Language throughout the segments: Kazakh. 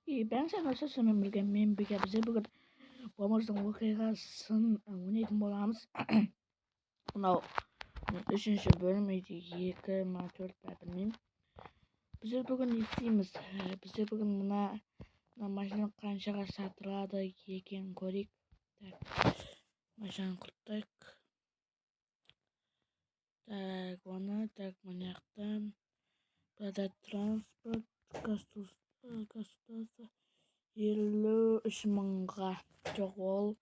Ben sen nasılsın men birge bize bugün bomurдың оқиғасын ойнайтын боламыз. Мынау үшінші бөлім үйде 2 ма 4 па білмеймін. Біздер бүгін не істейміз? Біздер бүгін мына машина қаншаға сатылады екен көрейік. Так, машинаны құрттайық. Так, оны так мына жақтан продать транспорт государство 53 мыңға. Жоқ, ол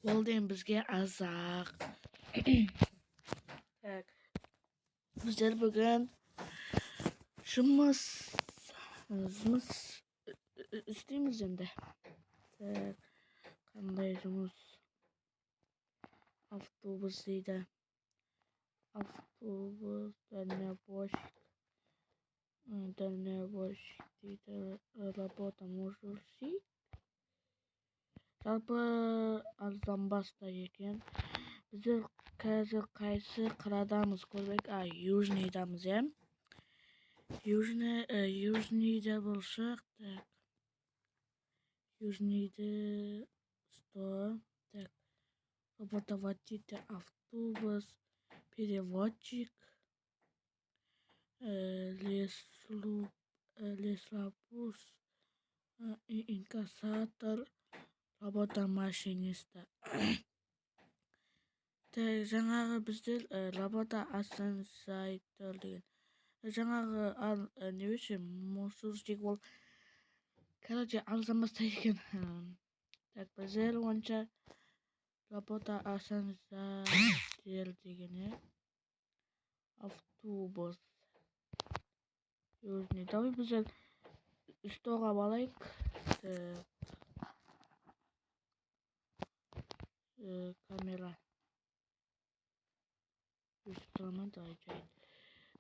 деген бізге азақ. Так, біздер бүгін жұмыс істейміз енді. Так, қандай жұмыс? Автобус дейді. Автобус, дальнобойщик дейді. Работа мужик. Жалпы арзанбаста екен. Біздер қазір қайсы қырадамыз көрейік. Южныйдамыз, иә? Южныйда болсақ, так. Южныйда 100. Так. Работа водитель, автобус, переводчик, лесоруб, инкассатор, работа машиниста. Жаңағы біздер работа ассенсайтер деген. Жаңағы не беше мусорщик ол. Короче, арзанбаста екен. Так, біздер онша работа ассенсайтер деген, е. Автобус. Южный. Давай біздер 100-ға балайық. Камера.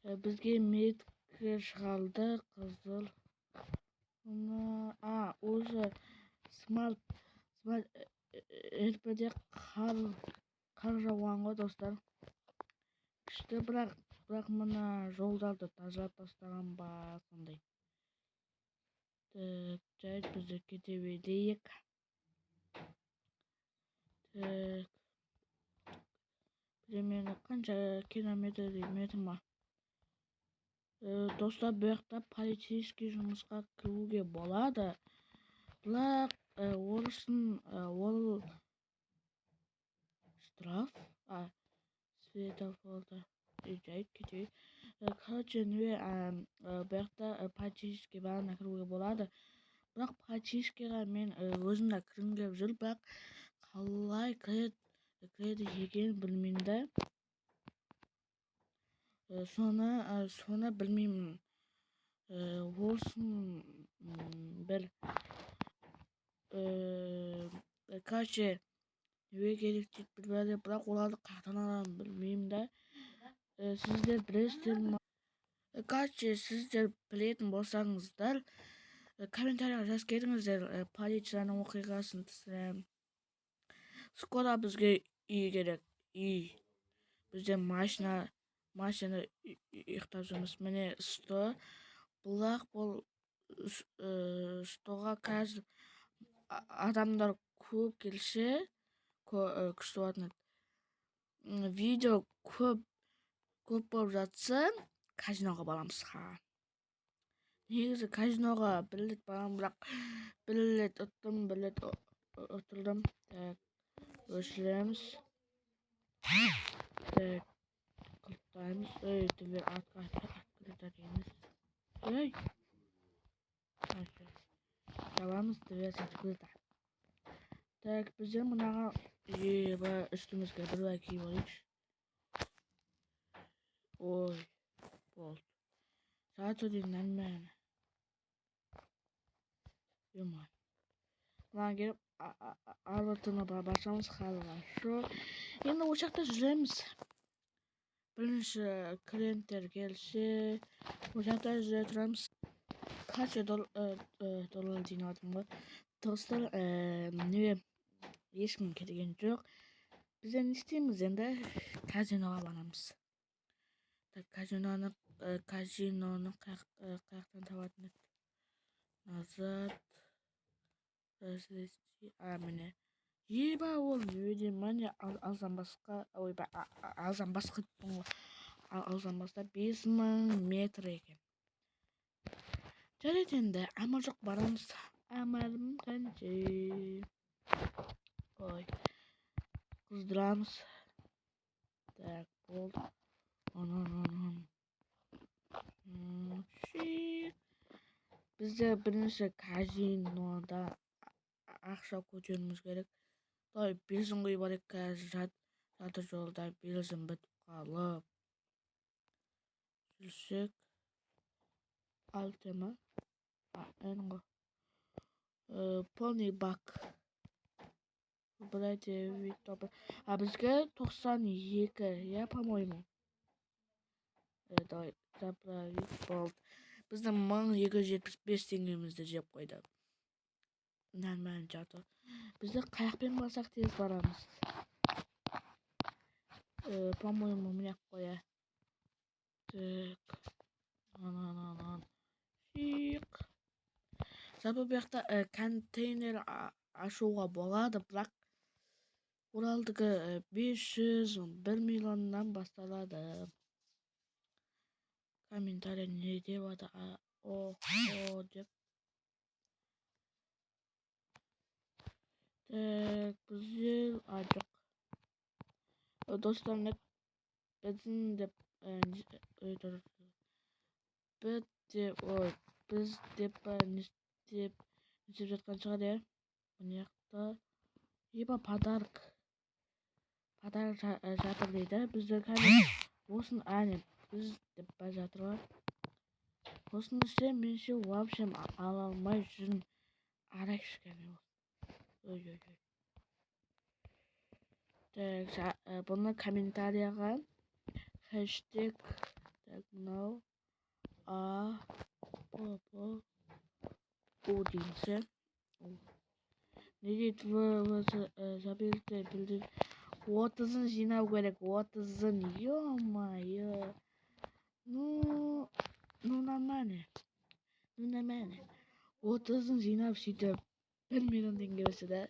Бізге меткі шығалды қызыл. Уже смарт РПде қар жауған ғой, достар. Күшті, бірақ мына жолдарды тазалап тастаған ба сондай. Жайт бізді кете берейік. Примерно қанша километр ма? Достар, бұл жақта полицейский жұмысқа кіруге болады. Бірақ ол штраф. Светофорда. Жайт кетейік. Короче, бұл жақта полицейский бағына кіруге болады. Бірақ полицейскийға мен өзімді кіргім келіп жүр, бірақ қалай кіреді екен білмеймін да. Соны білмеймін. Олсын бір короче, не керек дейді білмеді, бірақ оларды қақтан аламын білмеймін да. Сіздер білесіздер ма? Короче, сіздер білетін болсаңыздар, комментарияға жазып кетіңіздер. Полицияның оқиғасын түсіремін. Скоро бізге үй керек. Үй. Бізде машина ұйықтап жүрміз. Міне 100. Бірақ бұл 100-ға қазір адамдар көп келсе күшті болатын еді. Видео көп болып жатса казиноға барамыз. Негізі казиноға білет барам, бірақ білет ұттым, білет ұтылдым. Так, өшіреміз. Так, құрттаймыз. Түбер атқа емес. Жабамыз, түбер открыто. Так, біздер мұнаға үстімізге бір киіп алайықшы. Ой, болды. Сағат өден нормально. Емай. Маған келіп, арбатына барсамыз хорошо. Енді ошақта жүреміз. Бірінші клиенттер келсе, ошақта жүре тұрамыз. Қанша доллар жинадым ғой. Достар, ешкім келген жоқ. Біздер не істейміз енді? Казиноға барамыз. Казиноны қаяқтан табатын еді? Назад. міне еба ол внимание алзан басқа ойбай алзан басқа алзан баста 5000 метр екен. Жарайды енді амал жоқ барамыз. Амалым қанша. Ой қыздырамыз. Так болды. Бізде бірінші казинода ақша көтеруіміз керек. Той бензин құйып алайық, қазір жатыр жолда бензин бітіп қалып. Жүрсек алтыма энго полный бак. Бізге 92, я по-моему. Давай заправить болды. Біздің 1275 теңгемізді жеп қойды. Нормально жатыр. Бізді қаяқпен барсақ тез барамыз. По-моему, мына қоя. Так. Жалпы бұл жақта контейнер ашуға болады, бірақ Уралдығы 500-1 миллионнан басталады. Комментарий не деп ады? Деп. Так, біздер жоқ. Достарым біздің деп біз деп не істеп жатқан шығар, иә? Мына жақта еба подарок жатыр дейді. Біздер қазір осын біз деп ба жатыр ғой. Осыны істе, менше вообще ала алмай жүрін. Арай кішкене. Ой. Так, бұны комментарияға хэштег так мынау дейміз. Не дейді заберді білдір. 30-ын жинау керек, 30-ын, ё-моё. Ну нормально. 30-ын жинап сөйтіп 1 миллион теңге өсті да.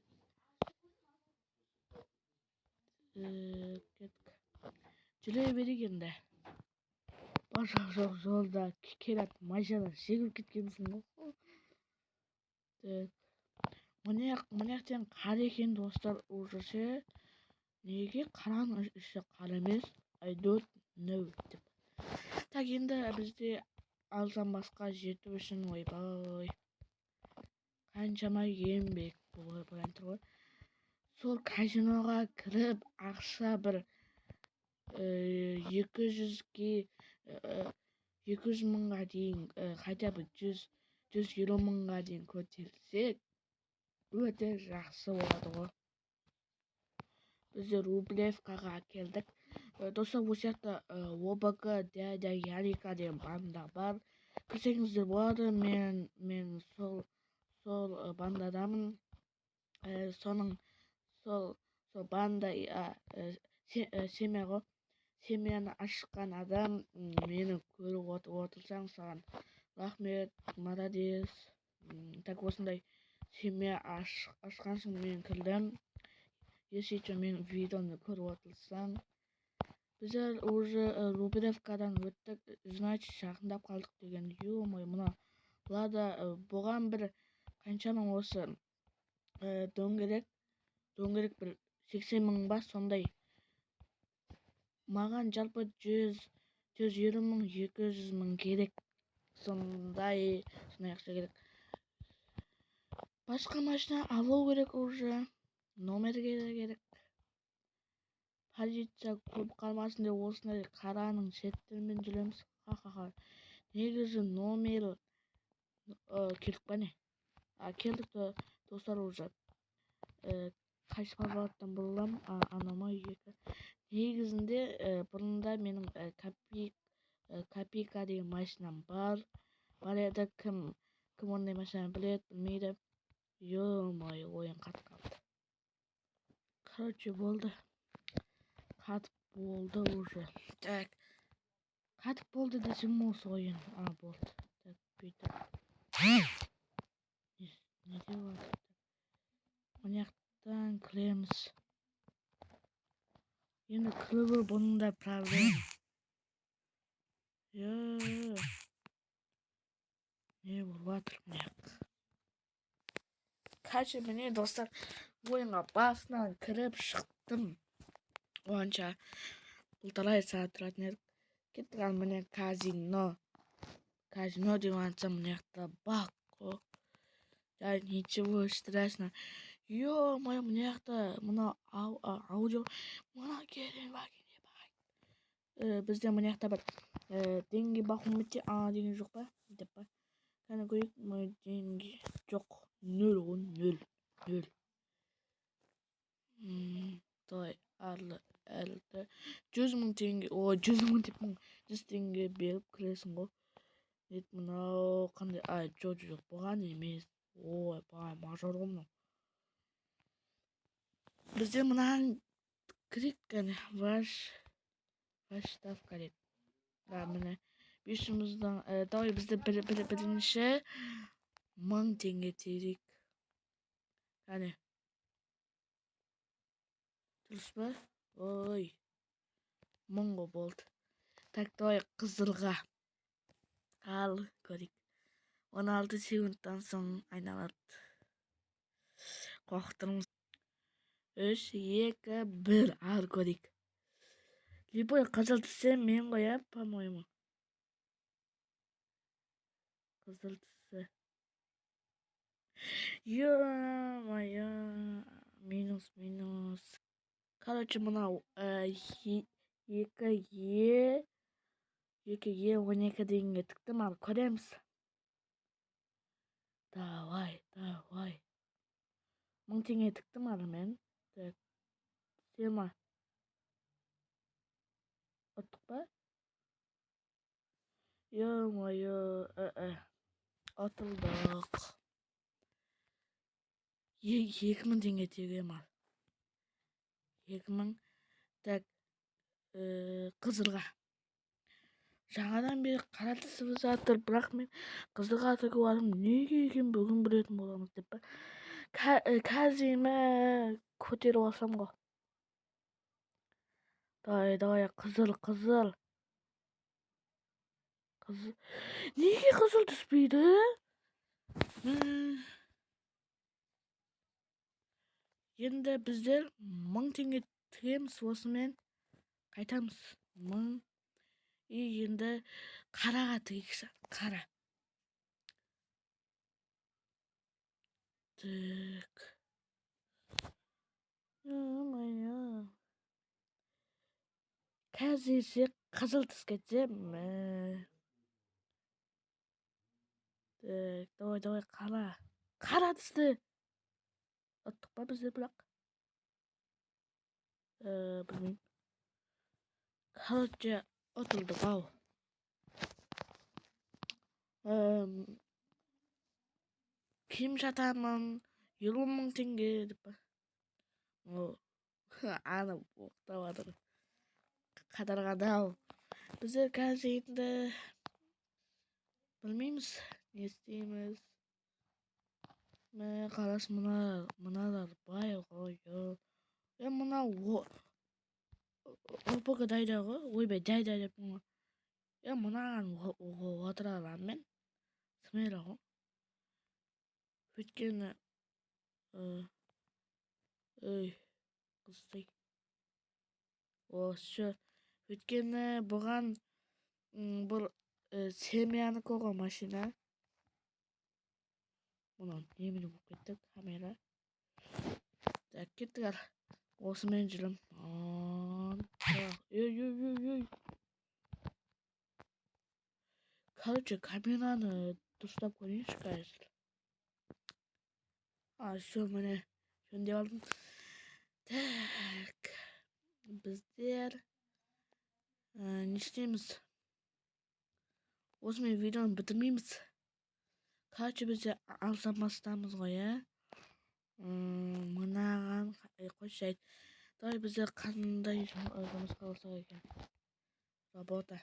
Жүре берейік енді. Жоқ жолда келіп машина шегіп кеткенсің ғой. Мұнаяқтен қар екен достар, ужасы. Неге қараның іші қар емес? I don't know деп. Так, енді бізде алзан басқа жету үшін ойбай. Қаншама еңбек болайын тұр ғой. Сол казиноға кіріп ақша бір 200 мыңға дейін, хотя бы 150 мыңға дейін көтерсек, өте жақсы болады ғой. Біздер Рублевкаға келдік. Достар, осы жақта ОБГ дядя Ярика деген банда бар. Көрсеңіздер болады, мен сол бандадамын. Сол банда семья ғой. Семьяны ашқан адам мені көріп отырсаң, саған рахмет, молодец. Так, осындай семья ашқансың, мен кірдім. Если что, мен видеоны көріп отырсаң. Біздер уже Рублевкадан өттік, значит, жақындап қалдық деген. Ё-мой, мына Лада бұған бір қаншама осы дөңгелек бір 80 мың ба, сондай. Маған жалпы 120 мың, 200 мың керек. Сондай ақша керек. Басқа машина алу керек уже. Номер керек. Полиция көп қалмасын деп осындай қараның шеттермен жүреміз. Негізі номер келдік па не? Келдік достар уже. Қайсы павлодтан бұрылам, анама 2. Негізінде бұрында менің копейка деген машинам бар. Бар еді, кім ондай машина біледі, білмейді. Ё-мой, ойын қатып қалды. Короче, болды. Қатып болды уже. Так. Қатып болды десем осы ойын. Болды. Так, бүйтіп. Не деп кіреміз. Енді кіру бұның да проблема. Не болып жатыр міне. Короче, міне достар, ойынға басынан кіріп шықтым. Онша 1,5 сағат тұратын едік. Кеттік ал міне казино. Казино деп айтсам мына жақта бак қой. Да ничего страшного. Ё-моё, мына жақта мына аудио мына керемет. Бізде мына жақта бір деньги бахумете деген жоқ па? Деп па? Қане көрейік, мой деньги жоқ. 0 ғой, 0. Давай, әлді 100 мың теңге, 100 мың деп 100 теңге беріп кіресің ғой. Нет, мынау қандай, жоқ, бұған емес. Ой, бай, мажор ғой мынау. Бізде мынаған кірек қане, ваш ставка деді. Да, міне 500-мыздан, давай бізде бірінші 1000 теңге терек. Қане. Дұрыс па? Ой. 1000 ғой болды. Так, давай қызылға. Ал, көрейік. 16 секундтан соң айналады. Қоқтырмыз. 3, 2, 1. Ал, көрейік. Любой қызыл түссе мен ғой, по-моему. Қызыл түссе. Ё-моё. Минус. Короче, мынау 2Е 12 дегенге тіктім, ал көреміз. Давай. 1000 теңге тіктім ал мен. Так. Сема. Оттық па? Ё-моё. Отылдық. 2000 теңге тегем ал. 2000. Так. Қызылға. Жаңадан бері қара түсіп жатыр, бірақ мен қызылға тігіп алдым. Неге екен бүгін білетін боламыз деп па? Казиме көтеріп алсам ғой. Давай, қызыл. Неге қызыл түспейді? Енді біздер 1000 теңге тігеміз, осымен қайтамыз. 1000. Енді қараға тігейікші. Қара. Так. Қазірше қызыл түс кетсе. Так, давай, қара. Қара түсті. Оттық па бізде бірақ? Білмеймін. Короче, отылдық ау. Киім жатамын. 20 теңге деп па? Аны боқтап атыр. Қадарға ау. Біздер қазір енді білмейміз, не істейміз. Мен қарас мыналар бай ғой. Мына опығы дайда ғой. Ойбай, дайда деп мұны. Мынаған отыра алам мен. Смело ғой. Өйткені қыздай. Шы. Өйткені бұған бұл семьяны көға машина. Мұнан немені болып кетті камера. Так, кеттігер. Осымен жүрім. Ой. Короче, камераны дұрыстап көрейінші, қазір. Все, міне. Жөндеп алдым. Так. Біздер не істейміз? Осымен видеоны бітірмейміз. Короче, біздер алсамастамыз ғой, Мынаған қойшы айт. Давай біздер қандай жұмысқа болсақ екен. Работа.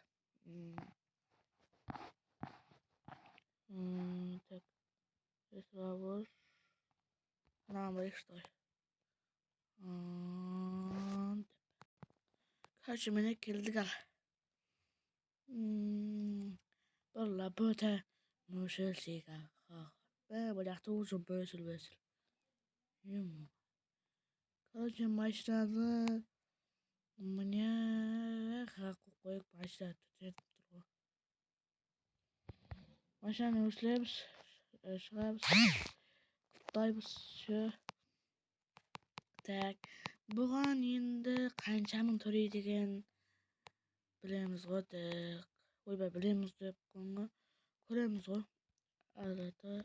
Так. Рабоч. Мынаған барайық, что ли? Karşımına keldik al. Valla böyle nuşel şeyga. Böyle yaptı uzun böyle. Karşım başladı. Мне koyup başladı. Başını üstleriz. Şırabız. Kutlayбыз. Şu. Так. Бұған енді қаншаның төлейді деген білеміз ғой деп. Ойбай білеміз деп қойға. Көреміз ғой. Алты.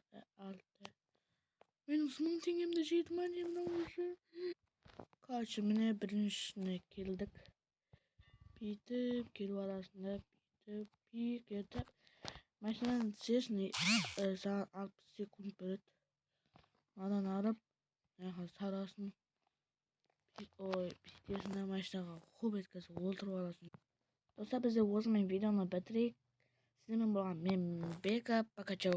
Менің 1000 теңгемді жейді ма не мынау өзі? Короче, міне біріншісіне келдік. Бүйтіп, келу арасында бүйтіп, кетіп. Машинаның тізесіне саған 60 секунд береді. Адан арып, сарасын. Ой, пиздесіне машинаға хуп еткізіп отырып аласың. Достар, бізде осымен видеоны бітірейік. Сіздің болған мен Бека, пока чау.